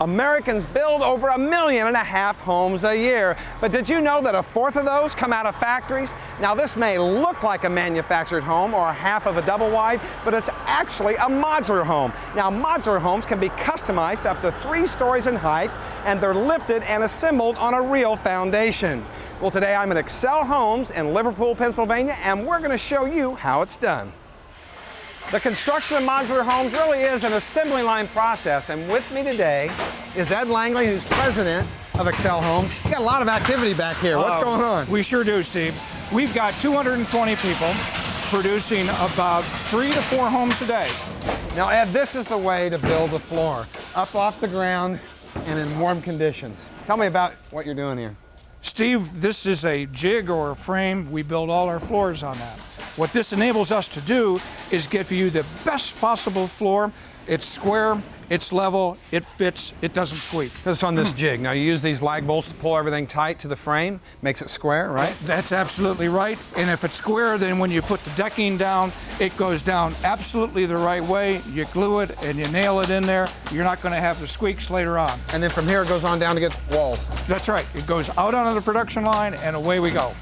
Americans build over 1.5 million homes a year, but did you know that 1/4 of those come out of factories? Now this may look like a manufactured home or a half of a double wide, but it's actually a modular home. Now modular homes can be customized up to 3 stories in height, and they're lifted and assembled on a real foundation. Well, today I'm at Excel Homes in Liverpool, Pennsylvania, and we're going to show you how it's done. The construction of modular homes really is an assembly line process, and with me today is Ed Langley, who's president of Excel Homes. You got a lot of activity back here. What's going on? We sure do, Steve. We've got 220 people producing about 3 to 4 homes a day. Now, Ed, this is the way to build a floor, up off the ground and in warm conditions. Tell me about what you're doing here. Steve, this is a jig or a frame. We build all our floors on that. What this enables us to do is give you the best possible floor. It's square, it's level, it fits, it doesn't squeak. It's on this jig. Now you use these lag bolts to pull everything tight to the frame, makes it square, right? That's absolutely right. And if it's square, then when you put the decking down, it goes down absolutely the right way. You glue it and you nail it in there. You're not going to have the squeaks later on. And then from here it goes on down to get walls. That's right. It goes out onto the production line and away we go.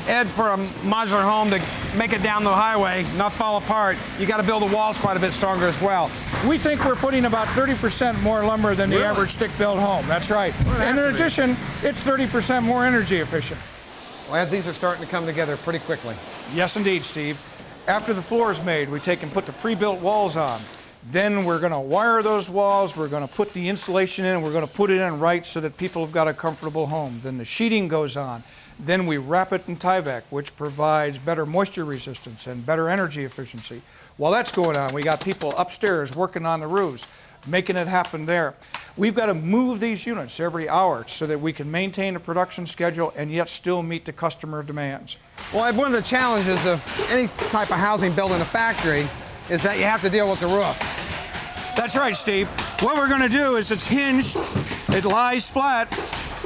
Ed, for a modular home to make it down the highway, not fall apart, you got to build the walls quite a bit stronger as well. We think we're putting about 30% more lumber than the average stick-built home. That's right. And in addition, it's 30% more energy efficient. Well, Ed, these are starting to come together pretty quickly. Yes, indeed, Steve. After the floor is made, we take and put the pre-built walls on. Then we're going to wire those walls, we're going to put the insulation in, we're going to put it in right so that people have got a comfortable home. Then the sheeting goes on. Then we wrap it in Tyvek, which provides better moisture resistance and better energy efficiency. While that's going on, we got people upstairs working on the roofs, making it happen there. We've got to move these units every hour so that we can maintain a production schedule and yet still meet the customer demands. Well, Ed, one of the challenges of any type of housing built in a factory is that you have to deal with the roof. That's right, Steve. What we're going to do is it's hinged, it lies flat,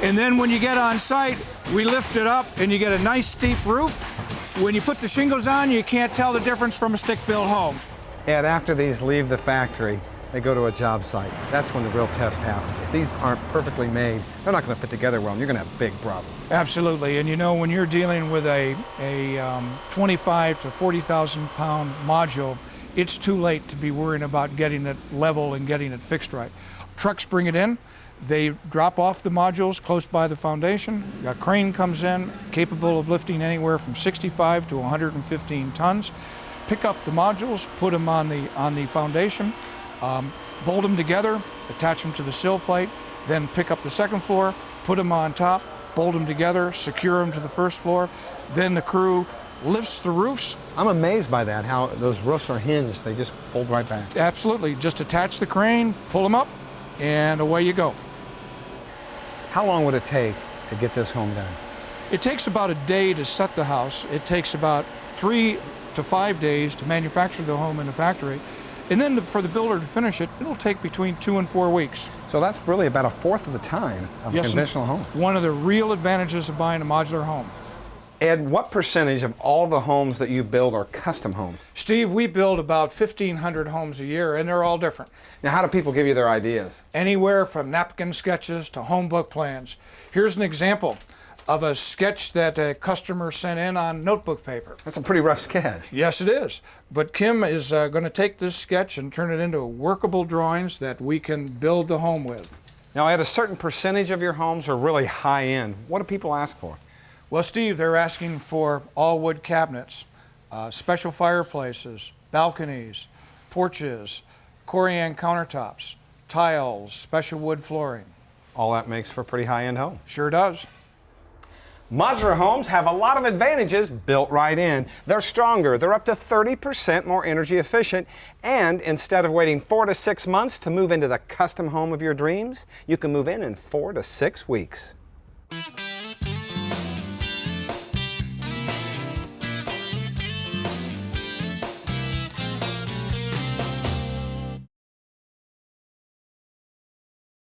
and then when you get on site, we lift it up and you get a nice steep roof. When you put the shingles on, you can't tell the difference from a stick-built home. Ed, after these leave the factory, they go to a job site. That's when the real test happens. If these aren't perfectly made, they're not going to fit together well, and you're going to have big problems. Absolutely, and you know, when you're dealing with a 25 to 40,000 pound module, it's too late to be worrying about getting it level and getting it fixed right. Trucks bring it in, they drop off the modules close by the foundation. A crane comes in, capable of lifting anywhere from 65 to 115 tons. Pick up the modules, put them on the foundation, bolt them together, attach them to the sill plate, then pick up the second floor, put them on top, bolt them together, secure them to the first floor. Then the crew lifts the roofs. I'm amazed by that, how those roofs are hinged. They just fold right back. Absolutely. Just attach the crane, pull them up, and away you go. How long would it take to get this home done? It takes about a day to set the house. It takes about 3 to 5 days to manufacture the home in the factory. And then for the builder to finish it, it'll take between 2 and 4 weeks. So that's really about 1/4 of the time of a conventional home. One of the real advantages of buying a modular home. Ed, what percentage of all the homes that you build are custom homes? Steve, we build about 1,500 homes a year, and they're all different. Now, how do people give you their ideas? Anywhere from napkin sketches to home book plans. Here's an example of a sketch that a customer sent in on notebook paper. That's a pretty rough sketch. Yes, it is. But Kim is going to take this sketch and turn it into workable drawings that we can build the home with. Now, Ed, a certain percentage of your homes are really high-end. What do people ask for? Well, Steve, they're asking for all wood cabinets, special fireplaces, balconies, porches, Corian countertops, tiles, special wood flooring. All that makes for a pretty high-end home. Sure does. Modular homes have a lot of advantages built right in. They're stronger, they're up to 30% more energy efficient, and instead of waiting 4 to 6 months to move into the custom home of your dreams, you can move in 4 to 6 weeks.